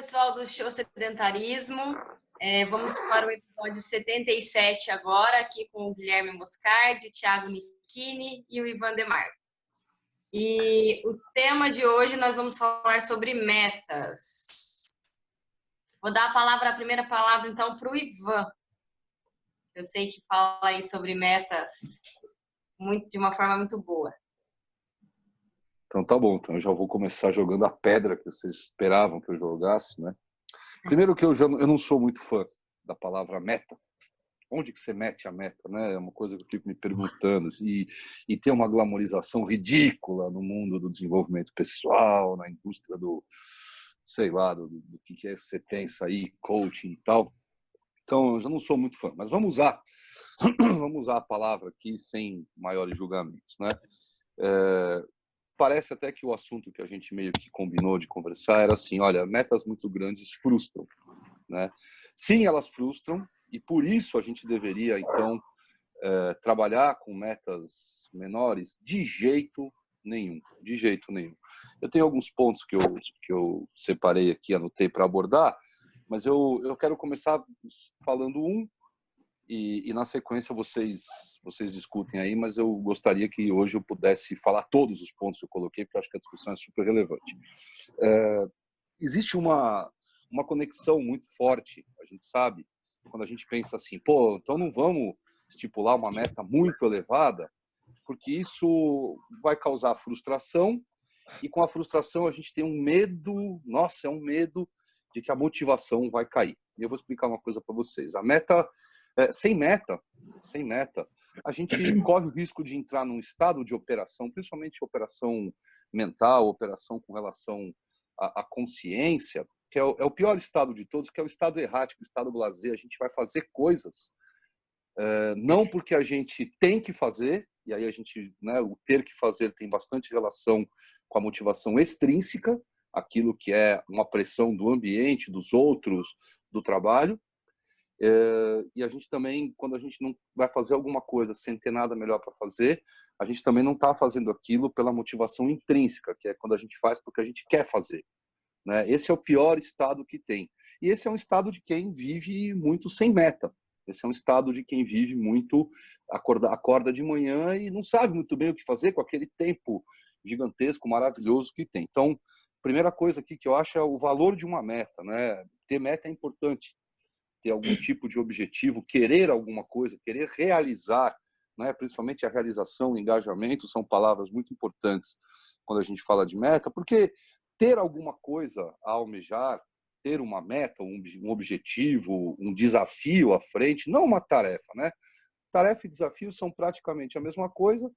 pessoal do Show Sedentarismo. Vamos para o episódio 77 agora, aqui com o Guilherme Moscardi, o Thiago Nicchini e o Ivan Demarco. E o tema de hoje nós vamos falar sobre metas. Vou dar a primeira palavra, então, para o Ivan. Eu sei que fala aí sobre metas de uma forma muito boa. Então tá bom, então eu já vou começar jogando a pedra que vocês esperavam que eu jogasse, né? Primeiro que eu não sou muito fã da palavra meta. Onde que você mete a meta, né? É uma coisa que eu fico me perguntando. E tem uma glamorização ridícula no mundo do desenvolvimento pessoal, na indústria do, sei lá, do que é que você pensa aí, coaching e tal. Então eu já não sou muito fã, mas vamos usar a palavra aqui sem maiores julgamentos, né? Parece até que o assunto que a gente meio que combinou de conversar era assim, olha, metas muito grandes frustram, né? Sim, elas frustram e por isso a gente deveria, então, trabalhar com metas menores de jeito nenhum, de jeito nenhum. Eu tenho alguns pontos que eu separei aqui, anotei para abordar, mas eu quero começar falando e na sequência vocês discutem aí, mas eu gostaria que hoje eu pudesse falar todos os pontos que eu coloquei, porque eu acho que a discussão é super relevante. Existe uma conexão muito forte, a gente sabe, quando a gente pensa assim, pô, então não vamos estipular uma meta muito elevada, porque isso vai causar frustração, e com a frustração a gente tem um medo, nossa, é um medo de que a motivação vai cair. E eu vou explicar uma coisa para vocês. A meta sem meta, a gente corre o risco de entrar num estado de operação, principalmente operação mental, operação com relação à consciência, que é o pior estado de todos, que é o estado errático, o estado blasé. A gente vai fazer coisas não porque a gente tem que fazer, e aí a gente, né, o ter que fazer tem bastante relação com a motivação extrínseca, aquilo que é uma pressão do ambiente, dos outros, do trabalho. E a gente também, quando a gente não vai fazer alguma coisa sem ter nada melhor para fazer, a gente também não está fazendo aquilo pela motivação intrínseca, que é quando a gente faz porque a gente quer fazer, né? Esse é o pior estado que tem. E esse é um estado de quem vive muito sem meta. Esse é um estado de quem vive muito, acorda de manhã e não sabe muito bem o que fazer com aquele tempo gigantesco, maravilhoso que tem. Então, primeira coisa aqui que eu acho é o valor de uma meta, né? Ter meta é importante. Ter algum tipo de objetivo, querer alguma coisa, querer realizar, né? Principalmente a realização, o engajamento, são palavras muito importantes quando a gente fala de meta, porque ter alguma coisa a almejar, ter uma meta, um objetivo, um desafio à frente, não uma tarefa, né? Tarefa e desafio são praticamente a mesma coisa,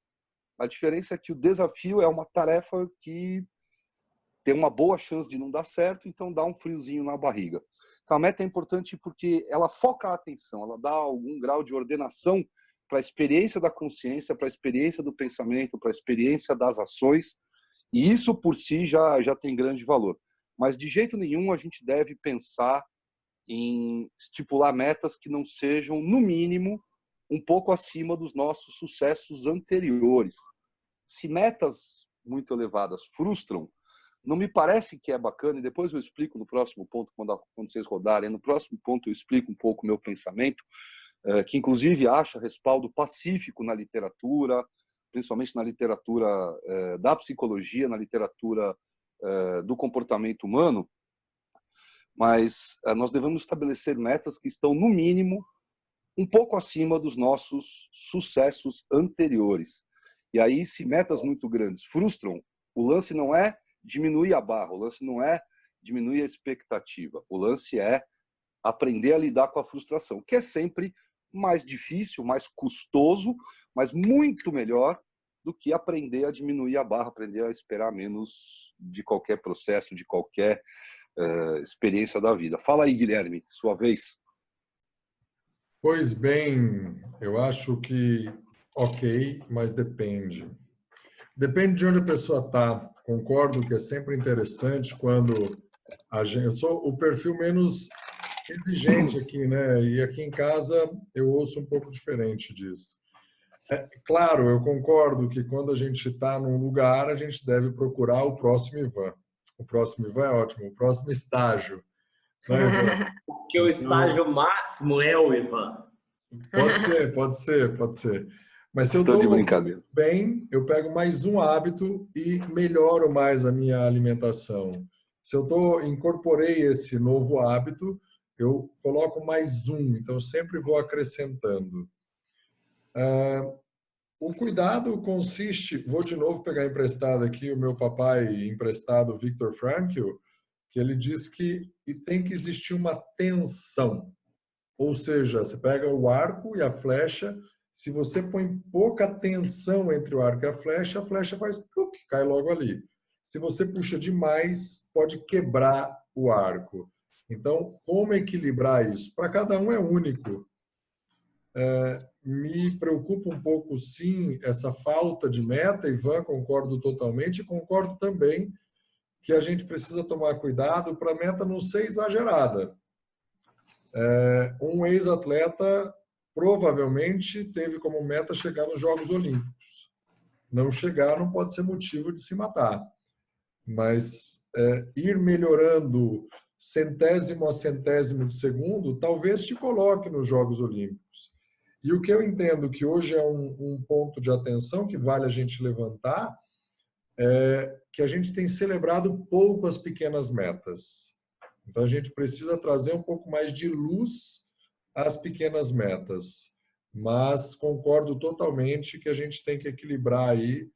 a diferença é que o desafio é uma tarefa que tem uma boa chance de não dar certo, então dá um friozinho na barriga. Então, a meta é importante porque ela foca a atenção, ela dá algum grau de ordenação para a experiência da consciência, para a experiência do pensamento, para a experiência das ações, e isso por si já tem grande valor. Mas de jeito nenhum a gente deve pensar em estipular metas que não sejam, no mínimo, um pouco acima dos nossos sucessos anteriores. Se metas muito elevadas frustram, não me parece que é bacana, e depois eu explico no próximo ponto, quando vocês rodarem, no próximo ponto eu explico um pouco o meu pensamento, que inclusive acha respaldo pacífico na literatura, principalmente na literatura da psicologia, na literatura do comportamento humano, mas nós devemos estabelecer metas que estão, no mínimo, um pouco acima dos nossos sucessos anteriores. E aí, se metas muito grandes frustram, o lance não é diminuir a barra, o lance não é diminuir a expectativa, o lance é aprender a lidar com a frustração, que é sempre mais difícil, mais custoso, mas muito melhor do que aprender a diminuir a barra, aprender a esperar menos de qualquer processo, de qualquer experiência da vida. Fala aí, Guilherme, sua vez. Pois bem, eu acho que ok, mas depende. Depende de onde a pessoa está. Concordo que é sempre interessante quando eu sou o perfil menos exigente aqui, né? E aqui em casa eu ouço um pouco diferente disso. Claro, eu concordo que quando a gente está num lugar, a gente deve procurar o próximo Ivan. O próximo Ivan é ótimo, o próximo estágio. Não, Ivan? Porque o estágio máximo é o Ivan. Pode ser. Mas se eu Estou de estou brincadeira. bem, eu pego mais um hábito e melhoro mais a minha alimentação. Se eu incorporei esse novo hábito, eu coloco mais um, então sempre vou acrescentando. O cuidado consiste, vou de novo pegar emprestado aqui o meu papai emprestado, Viktor Frankl, que ele diz que tem que existir uma tensão. Ou seja, você pega o arco e a flecha, se você põe pouca tensão entre o arco e a flecha faz cai logo ali. Se você puxa demais, pode quebrar o arco. Então, como equilibrar isso? Para cada um é único. Me preocupa um pouco, sim, essa falta de meta, Ivan, concordo totalmente, e concordo também que a gente precisa tomar cuidado para a meta não ser exagerada. Um ex-atleta provavelmente teve como meta chegar nos Jogos Olímpicos. Não chegar não pode ser motivo de se matar, mas ir melhorando centésimo a centésimo de segundo talvez te coloque nos Jogos Olímpicos. E o que eu entendo que hoje é um ponto de atenção que vale a gente levantar é que a gente tem celebrado pouco as pequenas metas. Então, a gente precisa trazer um pouco mais de luz às pequenas metas. Mas concordo totalmente que a gente tem que equilibrar aí,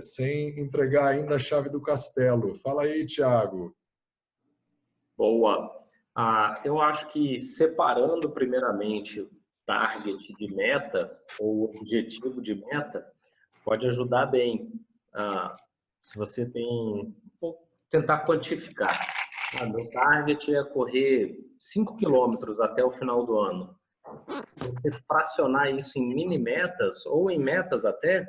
sem entregar ainda a chave do castelo. Fala aí, Thiago. Boa. Eu acho que separando primeiramente target de meta ou objetivo de meta pode ajudar bem. Se você vou tentar quantificar. Meu target é correr 5 quilômetros até o final do ano. Você fracionar isso em mini metas ou em metas até,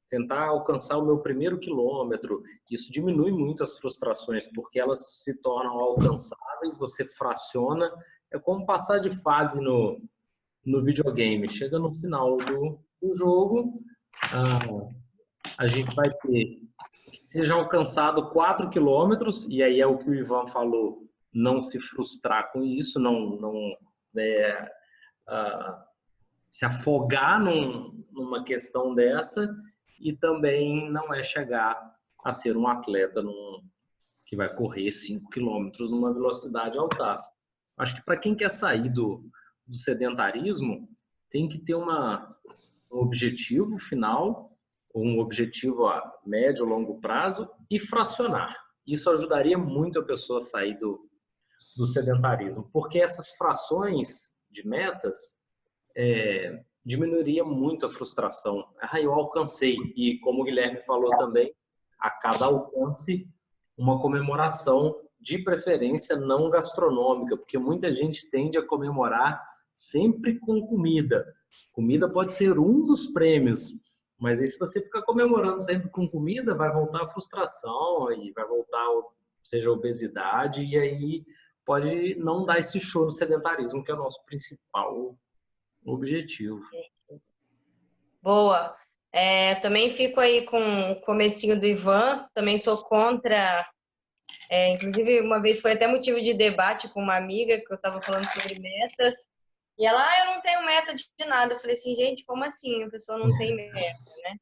tentar alcançar o meu primeiro quilômetro. Isso diminui muito as frustrações, porque elas se tornam alcançáveis, você fraciona. É como passar de fase no videogame. Chega no final do jogo, a gente vai ter que seja alcançado 4 quilômetros, e aí é o que o Ivan falou, não se frustrar com isso, não se afogar numa questão dessa, e também não é chegar a ser um atleta que vai correr 5 quilômetros numa velocidade altaça. Acho que para quem quer sair do sedentarismo, tem que ter um objetivo final, um objetivo a médio, longo prazo e fracionar. Isso ajudaria muito a pessoa a sair do sedentarismo, porque essas frações de metas diminuiria muito a frustração. Eu alcancei, e como o Guilherme falou também, a cada alcance, uma comemoração, de preferência não gastronômica, porque muita gente tende a comemorar sempre com comida. Comida pode ser um dos prêmios, mas aí se você ficar comemorando sempre com comida, vai voltar a frustração e vai voltar, seja a obesidade, e aí pode não dar esse show no sedentarismo, que é o nosso principal objetivo. Boa. Também fico aí com o comecinho do Ivan, também sou contra, inclusive uma vez foi até motivo de debate com uma amiga, que eu estava falando sobre metas, e ela, eu não tenho meta de nada. Eu falei assim, gente, como assim? A pessoa não tem meta, né?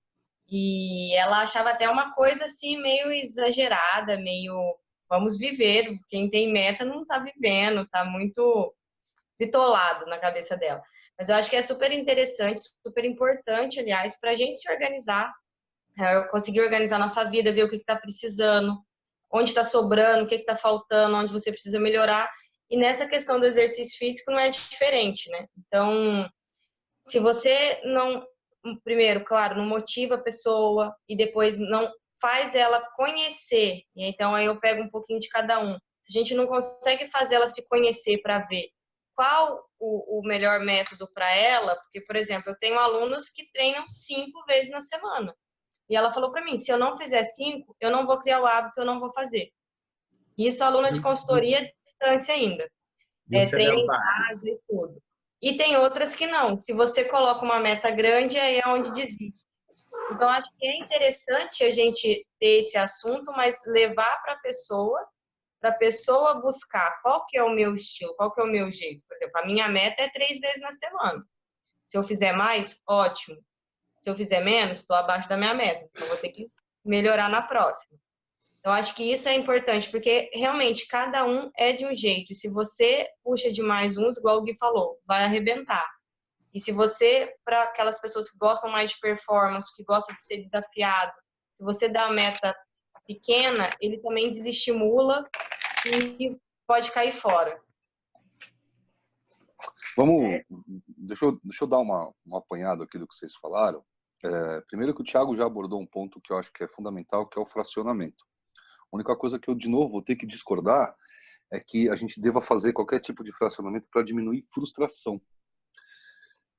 E ela achava até uma coisa assim, meio exagerada, meio, vamos viver, quem tem meta não está vivendo, está muito bitolado na cabeça dela. Mas eu acho que é super interessante, super importante, aliás, para a gente se organizar, conseguir organizar nossa vida, ver o que está precisando, onde está sobrando, o que está faltando, onde você precisa melhorar. E nessa questão do exercício físico não é diferente, né? Então, se você não, primeiro, claro, não motiva a pessoa e depois não faz ela conhecer, e então aí eu pego um pouquinho de cada um. Se a gente não consegue fazer ela se conhecer para ver qual o melhor método para ela, porque, por exemplo, eu tenho alunos que treinam 5 vezes na semana. E ela falou para mim, se eu não fizer 5, eu não vou criar o hábito, eu não vou fazer. Isso aluna de consultoria distância ainda. Treino em casa e tudo. E tem outras que não. Se você coloca uma meta grande, aí é onde desiste. Então, acho que é interessante a gente ter esse assunto, mas levar para a pessoa para a pessoa buscar qual que é o meu estilo, qual que é o meu jeito. Por exemplo, a minha meta é 3 vezes na semana. Se eu fizer mais, ótimo. Se eu fizer menos, estou abaixo da minha meta. Então, vou ter que melhorar na próxima. Eu acho que isso é importante, porque realmente cada um é de um jeito. E se você puxa demais uns, igual o Gui falou, vai arrebentar. E se você, para aquelas pessoas que gostam mais de performance, que gostam de ser desafiado, se você dá a meta pequena, ele também desestimula e pode cair fora. Vamos, deixa eu dar um apanhado aqui do que vocês falaram. Primeiro que o Thiago já abordou um ponto que eu acho que é fundamental, que é o fracionamento. A única coisa que eu, de novo, vou ter que discordar é que a gente deva fazer qualquer tipo de fracionamento para diminuir frustração.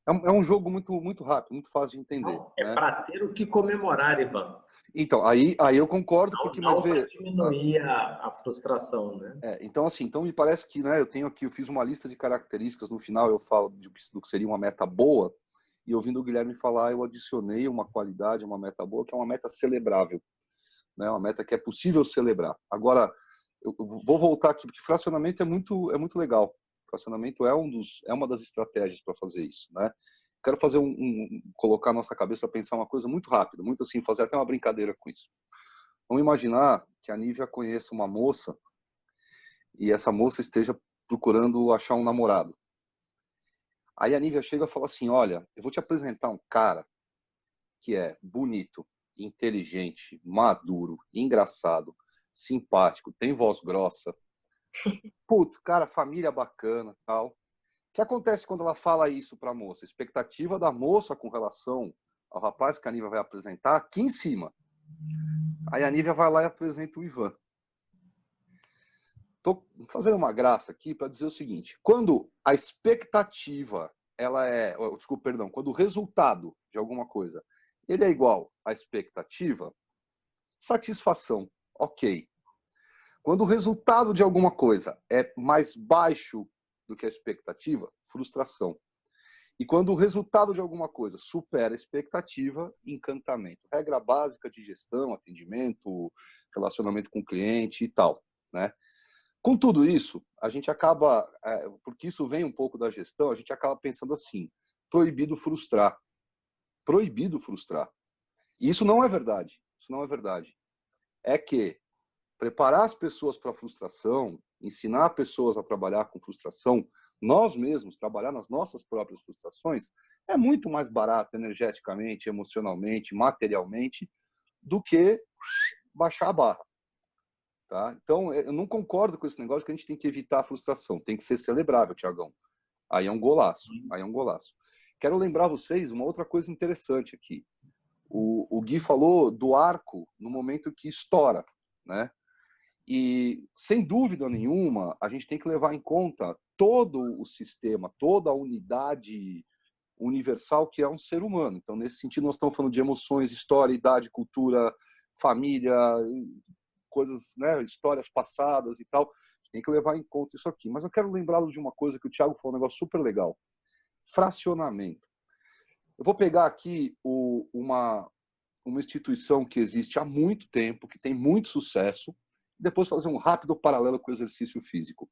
É um jogo muito rápido, muito fácil de entender. Não, é, né, para ter o que comemorar, Ivan. Então, aí eu concordo, porque não mais para diminuir a frustração, né? Então, assim, me parece que, né, eu fiz uma lista de características, no final eu falo do que seria uma meta boa, e ouvindo o Guilherme falar, eu adicionei uma qualidade, uma meta boa, que é uma meta celebrável, né, uma meta que é possível celebrar. Agora, eu vou voltar aqui, porque fracionamento é muito legal. Fracionamento é uma das estratégias para fazer isso, né? Quero fazer colocar a nossa cabeça para pensar uma coisa muito rápida, muito assim, fazer até uma brincadeira com isso. Vamos imaginar que a Nívia conheça uma moça e essa moça esteja procurando achar um namorado. Aí a Nívia chega e fala assim, olha, eu vou te apresentar um cara que é bonito, inteligente, maduro, engraçado, simpático, tem voz grossa. Puto, cara, família bacana, tal. O que acontece quando ela fala isso para a moça? A expectativa da moça com relação ao rapaz que a Nívia vai apresentar aqui em cima. Aí a Nívia vai lá e apresenta o Ivan. Tô fazendo uma graça aqui para dizer o seguinte: quando a expectativa quando o resultado de alguma coisa ele é igual à expectativa, satisfação, ok. Quando o resultado de alguma coisa é mais baixo do que a expectativa, frustração. E quando o resultado de alguma coisa supera a expectativa, encantamento. Regra básica de gestão, atendimento, relacionamento com o cliente e tal, né? Com tudo isso, a gente acaba, porque isso vem um pouco da gestão, a gente acaba pensando assim, proibido frustrar. Proibido frustrar. E isso não é verdade. Isso não é verdade. É que preparar as pessoas para a frustração, ensinar pessoas a trabalhar com frustração, nós mesmos trabalhar nas nossas próprias frustrações, é muito mais barato energeticamente, emocionalmente, materialmente, do que baixar a barra. Tá? Então, eu não concordo com esse negócio que a gente tem que evitar a frustração. Tem que ser celebrável, Tiagão. Aí é um golaço. Aí é um golaço. Quero lembrar vocês uma outra coisa interessante aqui. O Gui falou do arco no momento que estoura, né? E, sem dúvida nenhuma, a gente tem que levar em conta todo o sistema, toda a unidade universal que é um ser humano. Então, nesse sentido, nós estamos falando de emoções, história, idade, cultura, família, coisas, né, histórias passadas e tal. A gente tem que levar em conta isso aqui. Mas eu quero lembrá-lo de uma coisa que o Thiago falou, um negócio super legal. Fracionamento. Eu vou pegar aqui uma instituição que existe há muito tempo, que tem muito sucesso, e depois fazer um rápido paralelo com o exercício físico.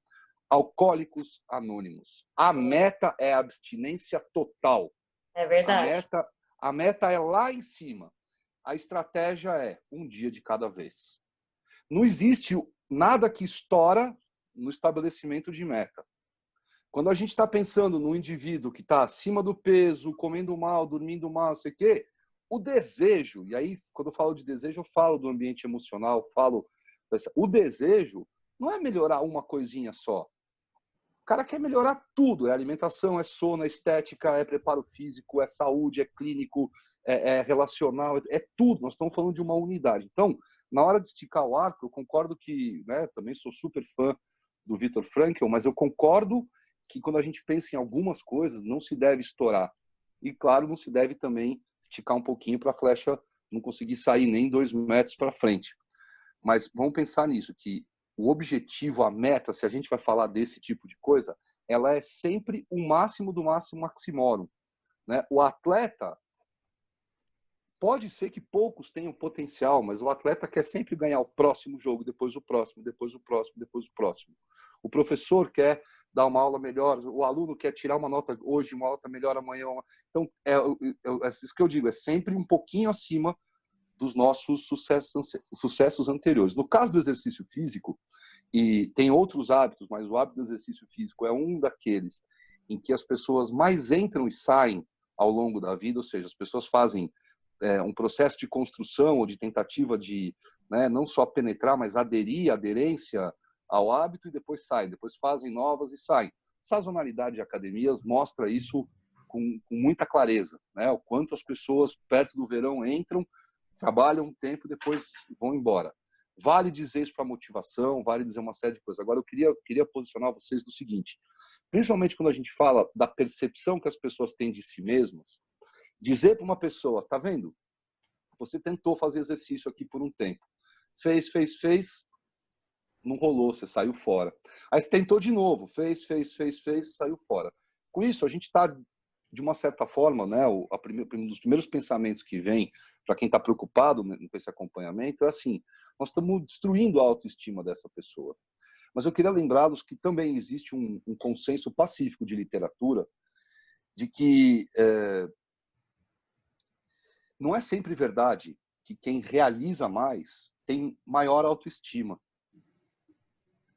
Alcoólicos Anônimos. A meta é a abstinência total. É verdade. A meta é lá em cima. A estratégia é um dia de cada vez. Não existe nada que estoura no estabelecimento de meta. Quando a gente está pensando no indivíduo que está acima do peso, comendo mal, dormindo mal, não sei o quê, o desejo, e aí quando eu falo de desejo, eu falo do ambiente emocional, o desejo não é melhorar uma coisinha só. O cara quer melhorar tudo, é alimentação, é sono, é estética, é preparo físico, é saúde, é clínico, é relacional, é tudo. Nós estamos falando de uma unidade. Então, na hora de esticar o arco, eu concordo que, né, também sou super fã do Viktor Frankl, mas eu concordo que quando a gente pensa em algumas coisas, não se deve estourar. E, claro, não se deve também esticar um pouquinho para a flecha não conseguir sair nem 2 metros para frente. Mas vamos pensar nisso, que o objetivo, a meta, se a gente vai falar desse tipo de coisa, ela é sempre o máximo do máximo maximorum, né? O atleta, pode ser que poucos tenham potencial, mas o atleta quer sempre ganhar o próximo jogo, depois o próximo, depois o próximo, depois o próximo. O professor quer dar uma aula melhor, o aluno quer tirar uma nota hoje, uma nota melhor amanhã. Então, é isso que eu digo, é sempre um pouquinho acima dos nossos sucessos anteriores. No caso do exercício físico, e tem outros hábitos, mas o hábito do exercício físico é um daqueles em que as pessoas mais entram e saem ao longo da vida, ou seja, as pessoas fazem um processo de construção ou de tentativa de, né, não só penetrar, mas aderência ao hábito e depois saem, depois fazem novas e saem. Sazonalidade de academias mostra isso com muita clareza, né? O quanto as pessoas perto do verão entram, trabalham um tempo e depois vão embora. Vale dizer isso para motivação, vale dizer uma série de coisas. Agora, eu queria posicionar vocês do seguinte, principalmente quando a gente fala da percepção que as pessoas têm de si mesmas, dizer para uma pessoa, tá vendo? Você tentou fazer exercício aqui por um tempo. Fez, não rolou, você saiu fora. Aí você tentou de novo, fez, saiu fora. Com isso, a gente está, de uma certa forma, né, um dos primeiros pensamentos que vem para quem está preocupado com esse acompanhamento é assim, nós estamos destruindo a autoestima dessa pessoa. Mas eu queria lembrá-los que também existe um consenso pacífico de literatura de que não é sempre verdade que quem realiza mais tem maior autoestima.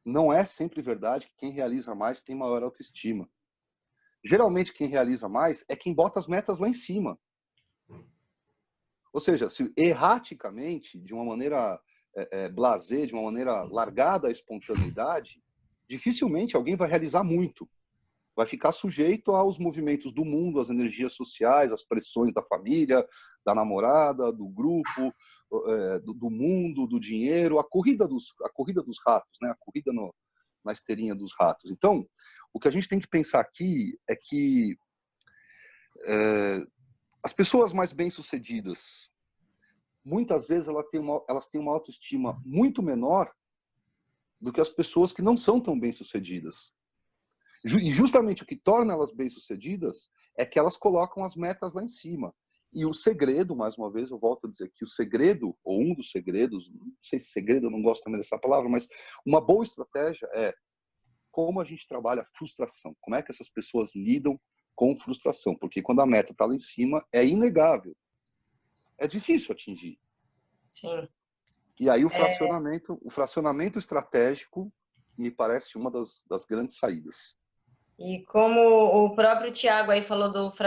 Não é sempre verdade que quem realiza mais tem maior autoestima. Geralmente, quem realiza mais é quem bota as metas lá em cima. Ou seja, se erraticamente, de uma maneira blasé, de uma maneira largada à espontaneidade, dificilmente alguém vai realizar muito. Vai ficar sujeito aos movimentos do mundo, às energias sociais, às pressões da família, da namorada, do grupo, do mundo, do dinheiro, a corrida dos ratos, né? A corrida na esteirinha dos ratos. Então, o que a gente tem que pensar aqui é que as pessoas mais bem-sucedidas, muitas vezes elas têm uma autoestima muito menor do que as pessoas que não são tão bem-sucedidas. E justamente o que torna elas bem-sucedidas é que elas colocam as metas lá em cima. E o segredo, mais uma vez, eu volto a dizer que o segredo, ou um dos segredos, não sei se segredo, eu não gosto também dessa palavra, mas uma boa estratégia é como a gente trabalha a frustração. Como é que essas pessoas lidam com frustração? Porque quando a meta está lá em cima, é inegável. É difícil atingir. Sim. E aí o fracionamento estratégico me parece uma das grandes saídas. E como o próprio Tiago aí falou desse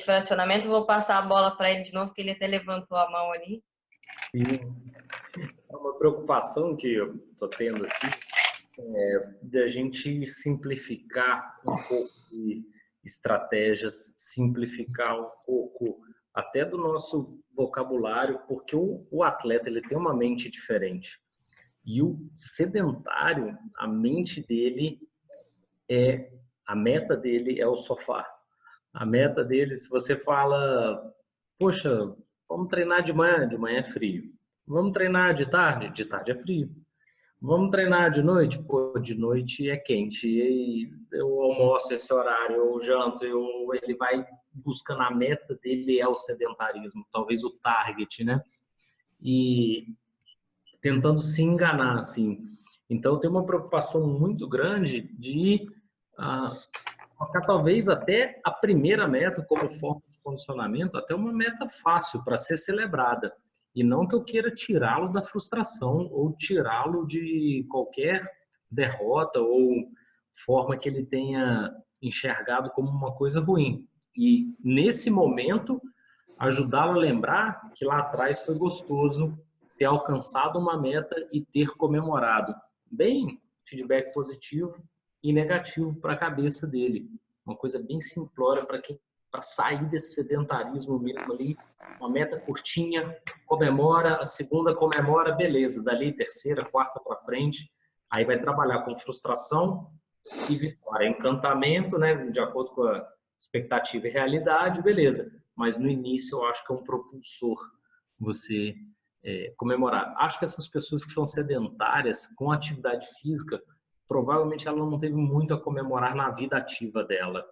fracionamento, vou passar a bola para ele de novo, porque ele até levantou a mão ali. É uma preocupação que eu estou tendo aqui, de a gente simplificar um pouco de estratégias, simplificar um pouco até do nosso vocabulário, porque o atleta ele tem uma mente diferente. E o sedentário, a mente dele a meta dele é o sofá. A meta dele, se você fala, poxa, vamos treinar de manhã é frio. Vamos treinar de tarde é frio. Vamos treinar de noite? Pô, de noite é quente. E eu almoço esse horário, eu janto, ele vai buscando a meta dele é o sedentarismo, talvez o target, né? E tentando se enganar, assim. Então, tem uma preocupação muito grande de colocar talvez até a primeira meta como forma de condicionamento, até uma meta fácil para ser celebrada. E não que eu queira tirá-lo da frustração ou tirá-lo de qualquer derrota ou forma que ele tenha enxergado como uma coisa ruim. E, nesse momento, ajudá-lo a lembrar que lá atrás foi gostoso ter alcançado uma meta e ter comemorado. Bem, feedback positivo e negativo para a cabeça dele. Uma coisa bem simplória para sair desse sedentarismo mesmo ali. Uma meta curtinha, comemora, a segunda comemora, beleza. Dali, terceira, quarta para frente. Aí vai trabalhar com frustração e vitória. Encantamento, né, de acordo com a expectativa e realidade, beleza. Mas no início eu acho que é um propulsor você comemorar. Acho que essas pessoas que são sedentárias com atividade física, provavelmente ela não teve muito a comemorar na vida ativa dela.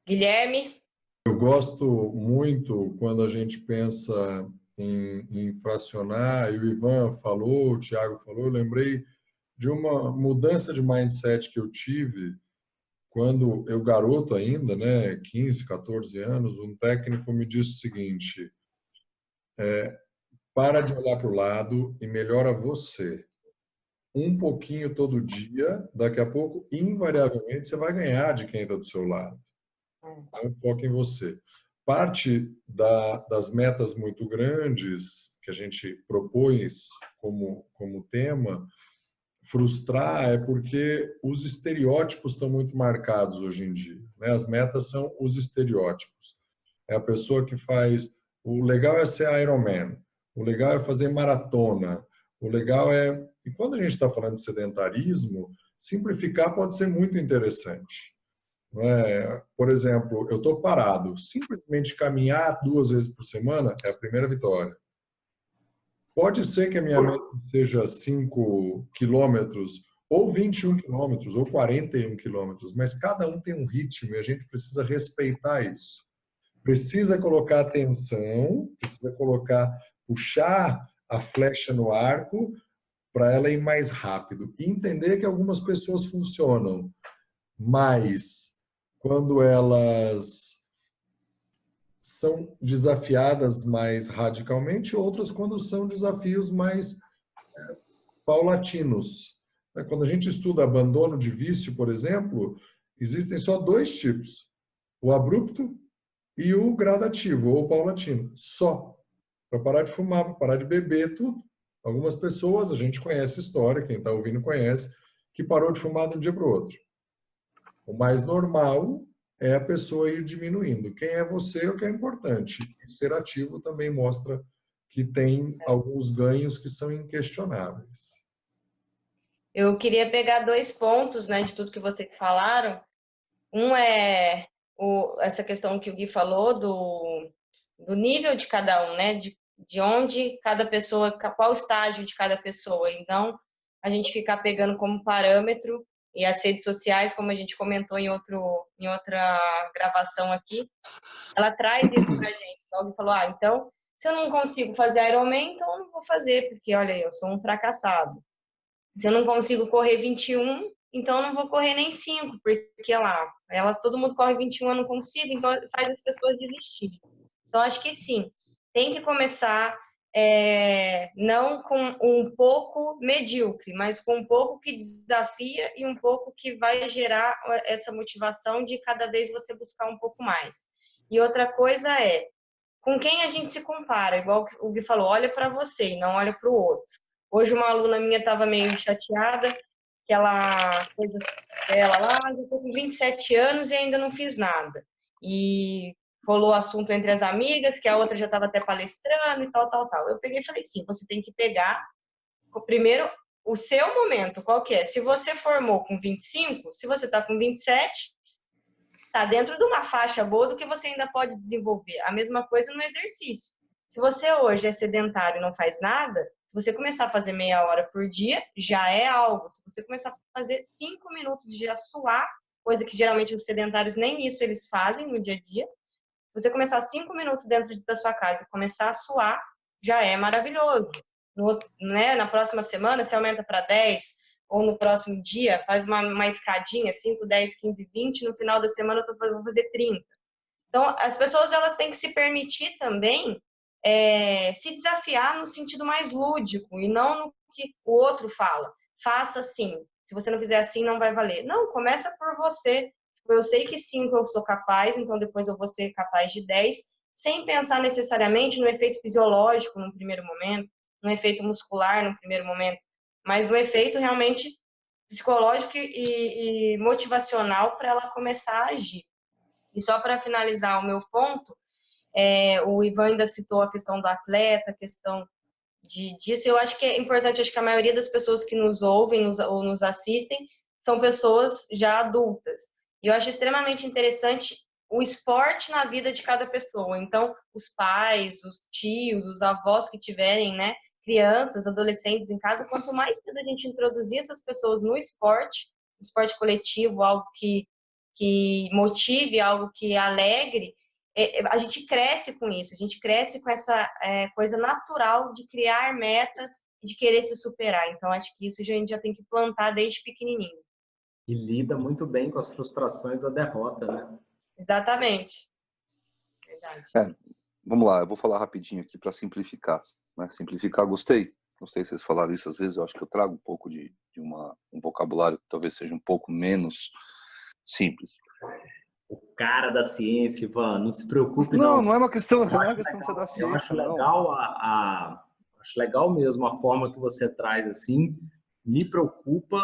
Guilherme? Eu gosto muito quando a gente pensa em fracionar, e o Ivan falou, o Thiago falou, eu lembrei de uma mudança de mindset que eu tive quando eu garoto ainda, né, 15, 14 anos, um técnico me disse o seguinte: para de olhar para o lado e melhora você. Um pouquinho todo dia, daqui a pouco, invariavelmente, você vai ganhar de quem está do seu lado. Então, foca em você. Parte das metas muito grandes que a gente propõe como tema, frustrar é porque os estereótipos estão muito marcados hoje em dia, né? As metas são os estereótipos. É a pessoa que faz... O legal é ser Ironman, o legal é fazer maratona, o legal é... E quando a gente está falando de sedentarismo, simplificar pode ser muito interessante. Não é? Por exemplo, eu estou parado. Simplesmente caminhar 2 vezes por semana é a primeira vitória. Pode ser que a minha meta seja 5 quilômetros, ou 21 quilômetros, ou 41 quilômetros, mas cada um tem um ritmo e a gente precisa respeitar isso. Precisa colocar atenção, precisa puxar a flecha no arco para ela ir mais rápido. E entender que algumas pessoas funcionam mais quando elas são desafiadas mais radicalmente, outras quando são desafios mais paulatinos. Quando a gente estuda abandono de vício, por exemplo, existem só 2 tipos: o abrupto e o gradativo, ou paulatino. Só. Para parar de fumar, para parar de beber, tudo. Algumas pessoas, a gente conhece a história, quem está ouvindo conhece, que parou de fumar de um dia para o outro. O mais normal é a pessoa ir diminuindo. Quem é você é o que é importante. E ser ativo também mostra que tem alguns ganhos que são inquestionáveis. Eu queria pegar 2 pontos, né, de tudo que vocês falaram. Um é essa questão que o Gui falou do nível de cada um, né, de onde cada pessoa, qual estágio de cada pessoa. Então, a gente ficar pegando como parâmetro, e as redes sociais, como a gente comentou em outra gravação aqui, ela traz isso pra gente. Alguém falou, então, se eu não consigo fazer Ironman, então eu não vou fazer, porque, olha, eu sou um fracassado. Se eu não consigo correr 21, então eu não vou correr nem 5, porque lá, todo mundo corre 21, eu não consigo, então faz as pessoas desistirem. Então, acho que sim, tem que começar não com um pouco medíocre, mas com um pouco que desafia e um pouco que vai gerar essa motivação de cada vez você buscar um pouco mais. E outra coisa é, com quem a gente se compara, igual o Gui falou, olha para você e não olha para o outro. Hoje uma aluna minha estava meio chateada, que ela coisa dela lá, eu estou com 27 anos e ainda não fiz nada. E rolou assunto entre as amigas, que a outra já estava até palestrando e tal, tal, tal. Eu peguei e falei, sim, você tem que pegar primeiro o seu momento, qual que é? Se você formou com 25, se você está com 27, está dentro de uma faixa boa do que você ainda pode desenvolver. A mesma coisa no exercício. Se você hoje é sedentário e não faz nada, se você começar a fazer meia hora por dia, já é algo. Se você começar a fazer 5 minutos de suar, coisa que geralmente os sedentários nem isso eles fazem no dia a dia, se você começar 5 minutos dentro da sua casa e começar a suar, já é maravilhoso. Na próxima semana, você aumenta para 10, ou no próximo dia, faz uma escadinha, 5, 10, 15, 20, no final da semana eu vou fazer 30. Então, as pessoas elas têm que se permitir também se desafiar no sentido mais lúdico e não no que o outro fala. Faça assim. Se você não fizer assim, não vai valer. Não, começa por você. Eu sei que 5 eu sou capaz, então depois eu vou ser capaz de 10, sem pensar necessariamente no efeito fisiológico no primeiro momento, no efeito muscular no primeiro momento, mas no efeito realmente psicológico e motivacional para ela começar a agir. E só para finalizar o meu ponto, o Ivan ainda citou a questão do atleta, a questão disso. Eu acho que é importante, acho que a maioria das pessoas que nos ouvem ou nos assistem são pessoas já adultas. E eu acho extremamente interessante o esporte na vida de cada pessoa. Então, os pais, os tios, os avós que tiverem, né, crianças, adolescentes em casa, quanto mais cedo a gente introduzir essas pessoas no esporte coletivo, algo que que motive, algo que alegre, a gente cresce com isso, a gente cresce com essa coisa natural de criar metas e de querer se superar. Então, acho que isso a gente já tem que plantar desde pequenininho. E lida muito bem com as frustrações da derrota, né? Exatamente. Verdade. Vamos lá, eu vou falar rapidinho aqui para simplificar. Né? Simplificar, gostei. Não sei se vocês falaram isso às vezes, eu acho que eu trago um pouco de um vocabulário que talvez seja um pouco menos simples. O cara da ciência, Ivan, não se preocupe não. não. Não é uma questão, não é uma questão de ser da ciência, eu acho legal acho legal mesmo a forma que você traz assim. Me preocupa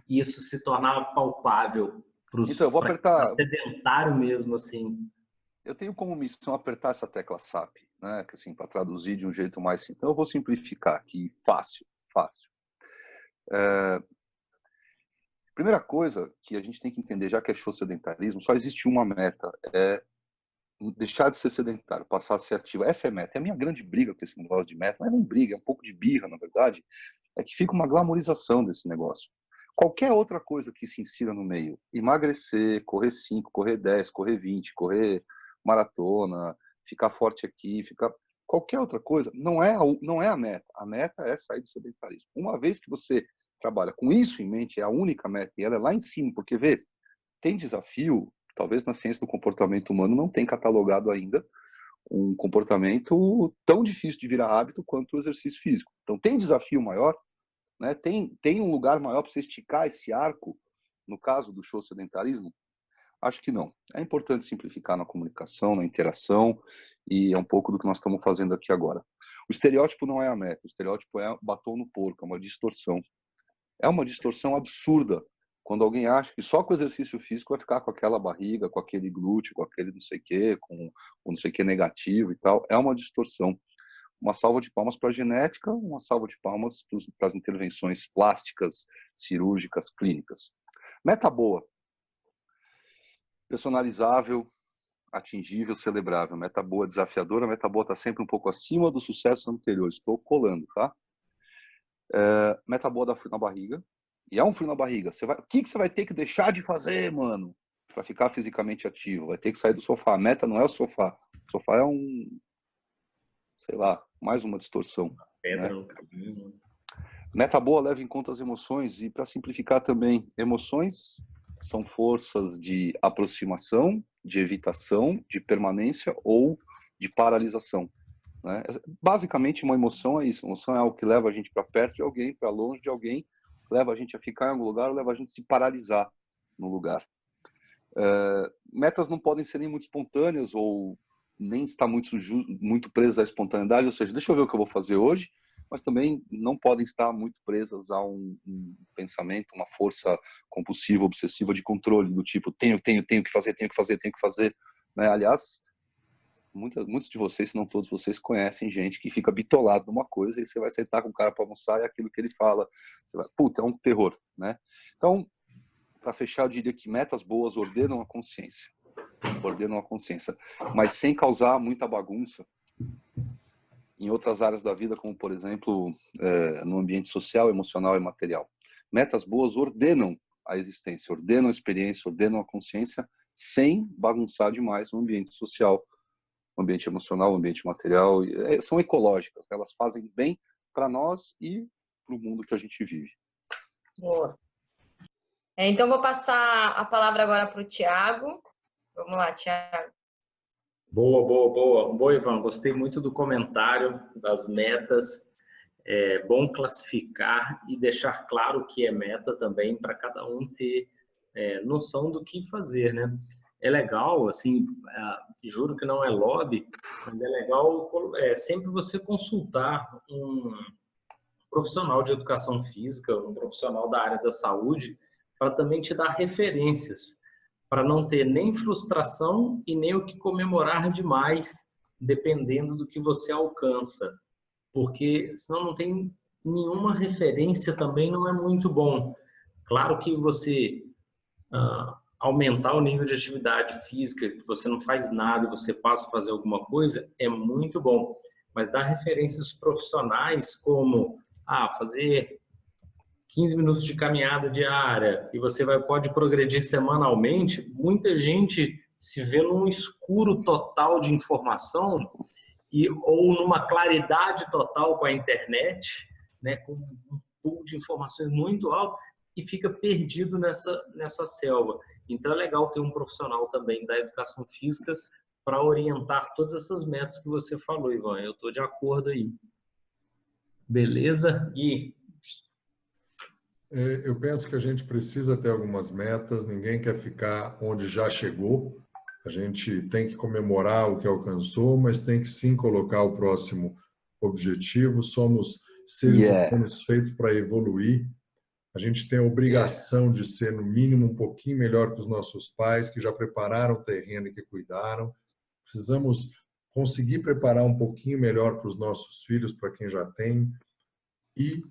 isso se tornar palpável para então, eu vou apertar sedentário mesmo assim. Eu tenho como missão apertar essa tecla SAP, né? Que assim, para traduzir de um jeito mais simples. Então, eu vou simplificar aqui, fácil. Primeira coisa que a gente tem que entender, já que é show sedentarismo, só existe uma meta, é deixar de ser sedentário, passar a ser ativo. Essa é a meta. É a minha grande briga com esse negócio de meta. Não é nem briga, é um pouco de birra, na verdade. É que fica uma glamorização desse negócio. Qualquer outra coisa que se insira no meio, emagrecer, correr 5, correr 10, correr 20, correr maratona, ficar forte aqui, qualquer outra coisa, não é a meta. A meta é sair do sedentarismo. Uma vez que você trabalha com isso em mente, é a única meta, e ela é lá em cima, porque, vê, tem desafio, talvez na ciência do comportamento humano não tem catalogado ainda um comportamento tão difícil de virar hábito quanto o exercício físico. Então, tem desafio maior, né? Tem um lugar maior para você esticar esse arco, no caso do show sedentarismo? Acho que não. É importante simplificar na comunicação, na interação, e é um pouco do que nós estamos fazendo aqui agora. O estereótipo não é a meta, o estereótipo é batom no porco, é uma distorção. É uma distorção absurda quando alguém acha que só com o exercício físico vai ficar com aquela barriga, com aquele glúteo, com aquele não sei o quê, com não sei o quê negativo e tal. É uma distorção. Uma salva de palmas para a genética, uma salva de palmas para as intervenções plásticas, cirúrgicas, clínicas. Meta boa. Personalizável, atingível, celebrável. Meta boa, desafiadora. Meta boa está sempre um pouco acima do sucesso anterior. Estou colando, tá? Meta boa dá frio na barriga. E é um frio na barriga. O que você vai ter que deixar de fazer, mano, para ficar fisicamente ativo? Vai ter que sair do sofá. A meta não é o sofá. O sofá é sei lá, mais uma distorção. Pedra né? no caminho. Meta boa leva em conta as emoções. E para simplificar também, emoções são forças de aproximação, de evitação, de permanência ou de paralisação. Né? Basicamente, uma emoção é isso. Uma emoção é algo que leva a gente para perto de alguém, para longe de alguém, leva a gente a ficar em algum lugar, ou leva a gente a se paralisar no lugar. Metas não podem ser nem muito espontâneas ou nem estar muito presas à espontaneidade, ou seja, deixa eu ver o que eu vou fazer hoje, mas também não podem estar muito presas a um pensamento, uma força compulsiva, obsessiva de controle, do tipo, tenho que fazer. Né? Aliás, muitos de vocês, se não todos vocês, conhecem gente que fica bitolado numa coisa e você vai sentar com o cara para almoçar e aquilo que ele fala, você vai, puta, é um terror. Né? Então, para fechar, eu diria que metas boas ordenam a consciência, mas sem causar muita bagunça em outras áreas da vida, como, por exemplo, no ambiente social, emocional e material. Metas boas ordenam a existência, ordenam a experiência, ordenam a consciência, sem bagunçar demais o ambiente social, o ambiente emocional, o ambiente material. São ecológicas, né? Elas fazem bem para nós e para o mundo que a gente vive. Boa. Então, vou passar a palavra agora para o Thiago. Vamos lá, Thiago. Boa, Ivan. Gostei muito do comentário, das metas. É bom classificar e deixar claro o que é meta também, para cada um ter noção do que fazer, né? É legal, assim, juro que não é lobby, mas é legal sempre você consultar um profissional de educação física, um profissional da área da saúde, para também te dar referências, para não ter nem frustração e nem o que comemorar demais, dependendo do que você alcança. Porque senão não tem nenhuma referência, também não é muito bom. Claro que você aumentar o nível de atividade física, que você não faz nada e você passa a fazer alguma coisa, é muito bom. Mas dar referências profissionais como fazer 15 minutos de caminhada diária e você pode progredir semanalmente, muita gente se vê num escuro total de informação ou numa claridade total com a internet, né, com um pool de informações muito alto e fica perdido nessa selva. Então é legal ter um profissional também da educação física para orientar todas essas metas que você falou, Ivan. Eu estou de acordo aí. Beleza, Gui? Eu penso que a gente precisa ter algumas metas, ninguém quer ficar onde já chegou. A gente tem que comemorar o que alcançou, mas tem que sim colocar o próximo objetivo. Somos seres humanos feitos para evoluir. A gente tem a obrigação de ser, no mínimo, um pouquinho melhor que os nossos pais, que já prepararam o terreno e que cuidaram. Precisamos conseguir preparar um pouquinho melhor para os nossos filhos, para quem já tem, e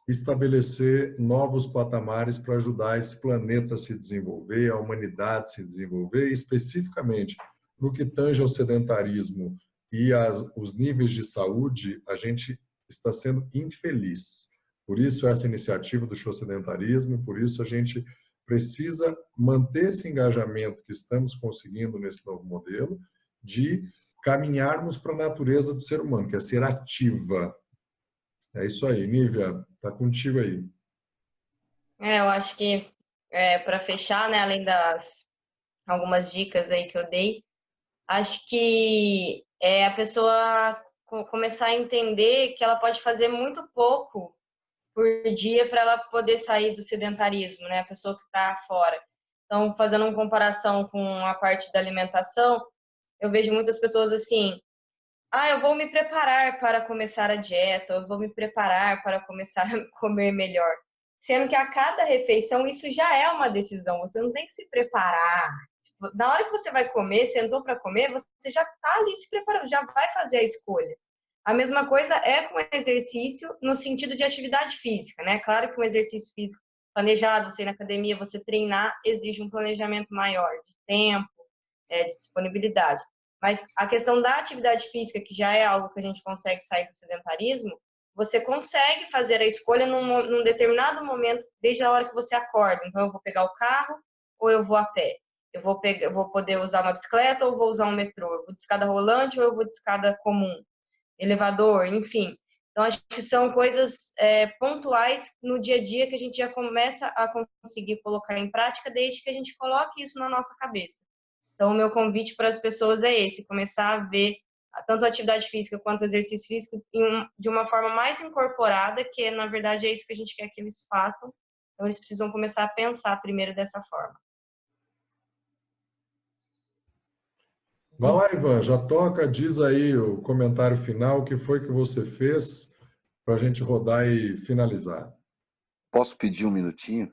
estabelecer novos patamares para ajudar esse planeta a se desenvolver, a humanidade a se desenvolver, e especificamente no que tange ao sedentarismo e os níveis de saúde, a gente está sendo infeliz. Por isso essa iniciativa do Show Sedentarismo, por isso a gente precisa manter esse engajamento que estamos conseguindo nesse novo modelo de caminharmos para a natureza do ser humano, que é ser ativa. É isso aí, Nívia, tá contigo aí. Eu acho que, para fechar, né, além das algumas dicas aí que eu dei, acho que a pessoa começar a entender que ela pode fazer muito pouco por dia para ela poder sair do sedentarismo, né? A pessoa que está fora. Então, fazendo uma comparação com a parte da alimentação, eu vejo muitas pessoas assim: eu vou me preparar para começar a dieta, eu vou me preparar para começar a comer melhor. Sendo que a cada refeição isso já é uma decisão, você não tem que se preparar. Na hora que você vai comer, sentou para comer, você já está ali se preparando, já vai fazer a escolha. A mesma coisa é com exercício no sentido de atividade física, né? Claro que um exercício físico planejado, você ir na academia, você treinar, exige um planejamento maior de tempo, de disponibilidade. Mas a questão da atividade física, que já é algo que a gente consegue sair do sedentarismo, você consegue fazer a escolha num determinado momento, desde a hora que você acorda. Então, eu vou pegar o carro ou eu vou a pé? Eu vou poder usar uma bicicleta ou vou usar um metrô? Eu vou de escada rolante ou eu vou de escada comum? Elevador, enfim. Então, acho que são coisas pontuais no dia a dia que a gente já começa a conseguir colocar em prática desde que a gente coloque isso na nossa cabeça. Então, o meu convite para as pessoas é esse: começar a ver tanto a atividade física quanto o exercício físico de uma forma mais incorporada, que na verdade é isso que a gente quer que eles façam. Então, eles precisam começar a pensar primeiro dessa forma. Vai lá, Ivan, já toca, diz aí o comentário final, o que foi que você fez para a gente rodar e finalizar. Posso pedir um minutinho?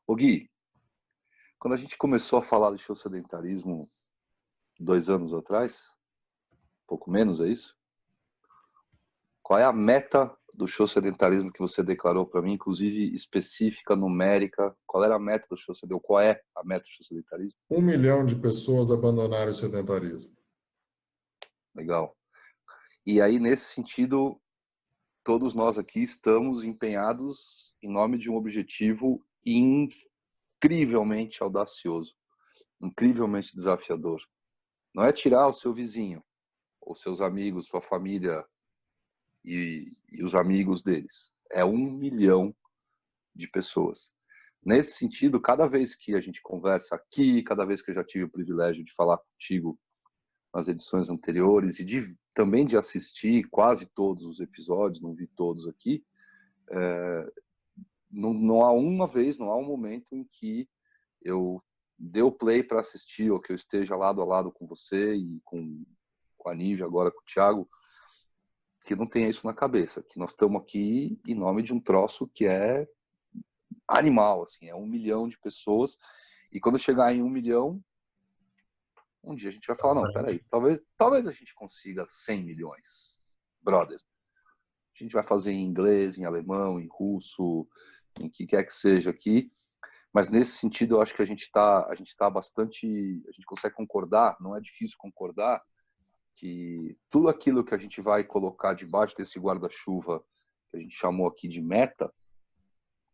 Ô Gui, quando a gente começou a falar de show sedentarismo 2 anos atrás, pouco menos, é isso? Qual é a meta do show sedentarismo que você declarou para mim, inclusive específica, numérica? Qual era a meta do show sedentarismo? Qual é a meta do show sedentarismo? 1 milhão de pessoas abandonaram o sedentarismo. Legal. E aí, nesse sentido, todos nós aqui estamos empenhados em nome de um objetivo incrivelmente audacioso, incrivelmente desafiador. Não é tirar o seu vizinho, ou seus amigos, sua família e os amigos deles. É 1 milhão de pessoas. Nesse sentido, cada vez que a gente conversa aqui, cada vez que eu já tive o privilégio de falar contigo nas edições anteriores e também de assistir quase todos os episódios, não vi todos aqui, não há uma vez, não há um momento em que eu dê o play para assistir ou que eu esteja lado a lado com você e com a Nívia, agora com o Thiago, que não tenha isso na cabeça, que nós estamos aqui em nome de um troço que é animal, assim, é 1 milhão de pessoas, e quando chegar em 1 milhão, um dia a gente vai falar, não, peraí, talvez a gente consiga 100 milhões, brother. A gente vai fazer em inglês, em alemão, em russo, em que quer que seja aqui, mas nesse sentido eu acho que a gente tá bastante, a gente consegue concordar, não é difícil concordar, que tudo aquilo que a gente vai colocar debaixo desse guarda-chuva que a gente chamou aqui de meta,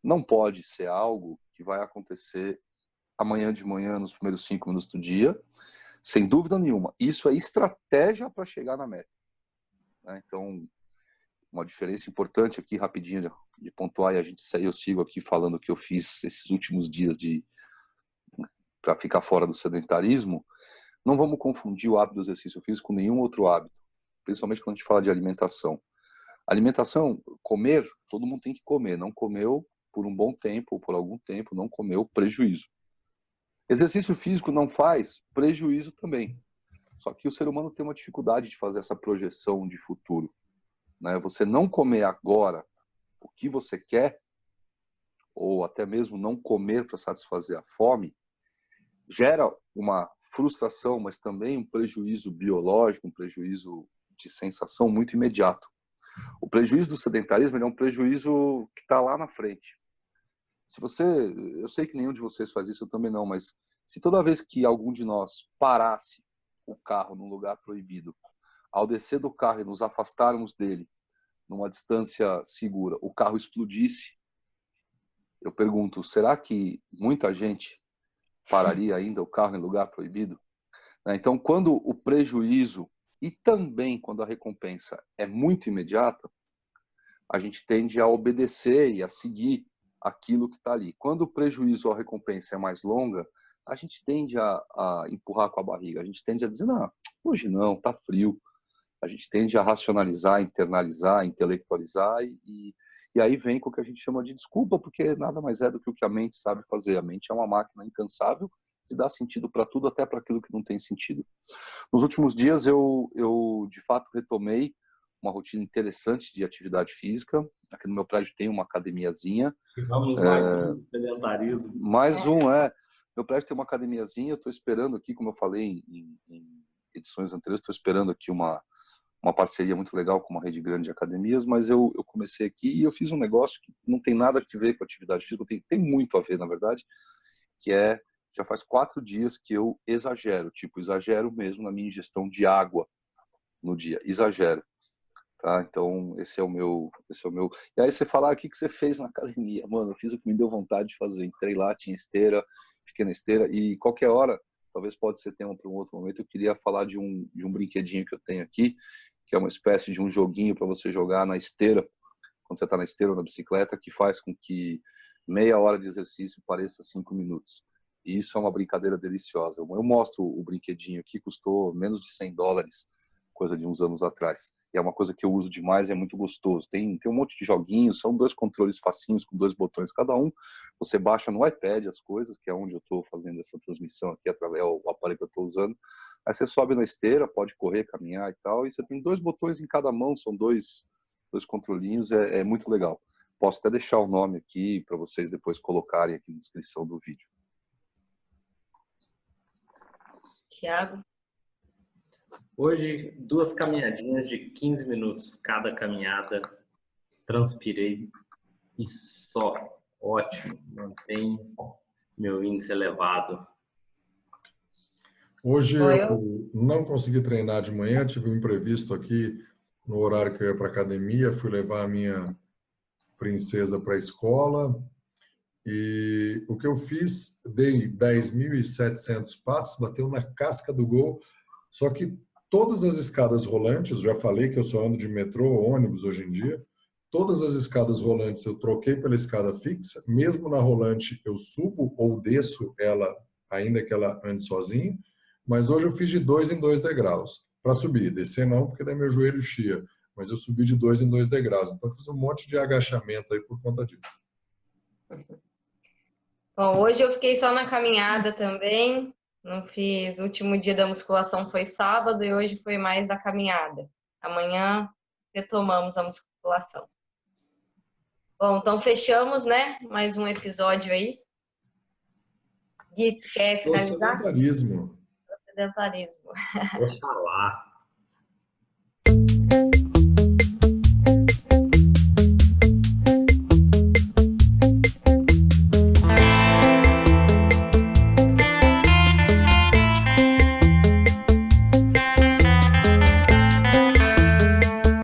não pode ser algo que vai acontecer amanhã de manhã, nos primeiros 5 minutos do dia, sem dúvida nenhuma. Isso é estratégia para chegar na meta, né? Então, uma diferença importante aqui, rapidinho, de pontuar, e eu sigo aqui falando o que eu fiz esses últimos dias para ficar fora do sedentarismo. Não vamos confundir o hábito do exercício físico com nenhum outro hábito, principalmente quando a gente fala de alimentação. Alimentação, comer, todo mundo tem que comer. Não comeu por um bom tempo ou por algum tempo, não comeu, prejuízo. Exercício físico não faz, prejuízo também. Só que o ser humano tem uma dificuldade de fazer essa projeção de futuro, né? Você não comer agora o que você quer, ou até mesmo não comer para satisfazer a fome, gera uma frustração, mas também um prejuízo biológico, um prejuízo de sensação muito imediato. O prejuízo do sedentarismo é um prejuízo que está lá na frente. Se você, eu sei que nenhum de vocês faz isso, eu também não, mas se toda vez que algum de nós parasse o carro num lugar proibido, ao descer do carro e nos afastarmos dele, numa distância segura, o carro explodisse, eu pergunto, será que muita gente pararia ainda o carro em lugar proibido? Então, quando o prejuízo e também quando a recompensa é muito imediata, a gente tende a obedecer e a seguir aquilo que está ali. Quando o prejuízo ou a recompensa é mais longa, a gente tende a empurrar com a barriga, a gente tende a dizer, não, hoje não, está frio. A gente tende a racionalizar, internalizar, intelectualizar e aí vem com o que a gente chama de desculpa, porque nada mais é do que o que a mente sabe fazer. A mente é uma máquina incansável de dar sentido para tudo, até para aquilo que não tem sentido. Nos últimos dias eu de fato retomei uma rotina interessante de atividade física. Aqui no meu prédio tem uma academiazinha. Vamos mais um sedentarismo. Mais um, Meu prédio tem uma academiazinha, eu estou esperando aqui, como eu falei em edições anteriores, estou esperando aqui uma parceria muito legal com uma rede grande de academias, mas eu comecei aqui e eu fiz um negócio que não tem nada a ver com atividade física, tem muito a ver, na verdade, que já faz 4 dias que eu exagero mesmo na minha ingestão de água no dia, exagero. Tá? Então, esse é o meu. E aí você fala, o que você fez na academia? Mano, eu fiz o que me deu vontade de fazer. Entrei lá, tinha esteira, fiquei na esteira, e qualquer hora, talvez pode ser tema para um outro momento, eu queria falar de um brinquedinho que eu tenho aqui, que é uma espécie de um joguinho para você jogar na esteira, quando você está na esteira ou na bicicleta, que faz com que meia hora de exercício pareça 5 minutos. E isso é uma brincadeira deliciosa. Eu mostro o brinquedinho aqui, custou menos de $100, coisa de uns anos atrás. E é uma coisa que eu uso demais, é muito gostoso. Tem um monte de joguinhos, são 2 controles facinhos com 2 botões cada um. Você baixa no iPad as coisas, que é onde eu estou fazendo essa transmissão aqui, através do aparelho que eu estou usando. Aí você sobe na esteira, pode correr, caminhar e tal, e você tem 2 botões em cada mão, são dois controlinhos, é muito legal. Posso até deixar o nome aqui para vocês depois colocarem aqui na descrição do vídeo. Tiago? Hoje, 2 caminhadinhas de 15 minutos cada caminhada. Transpirei e só. Ótimo. Mantém meu índice elevado. Hoje eu não consegui treinar de manhã, tive um imprevisto aqui no horário que eu ia para a academia, fui levar a minha princesa para a escola e o que eu fiz, dei 10.700 passos, bateu na casca do gol, só que todas as escadas rolantes, já falei que eu só ando de metrô ou ônibus hoje em dia, todas as escadas rolantes eu troquei pela escada fixa, mesmo na rolante eu subo ou desço ela, ainda que ela ande sozinha, mas hoje eu fiz de 2 em 2 degraus. Para subir, descer não, porque daí meu joelho chia, mas eu subi de 2 em 2 degraus. Então eu fiz um monte de agachamento aí por conta disso. Bom, hoje eu fiquei só na caminhada também. Não fiz, o último dia da musculação foi sábado e hoje foi mais da caminhada. Amanhã retomamos a musculação. Bom, então fechamos, né? Mais um episódio aí. Gui, quer finalizar? Sedentarismo. Sedentarismo. Oxalá.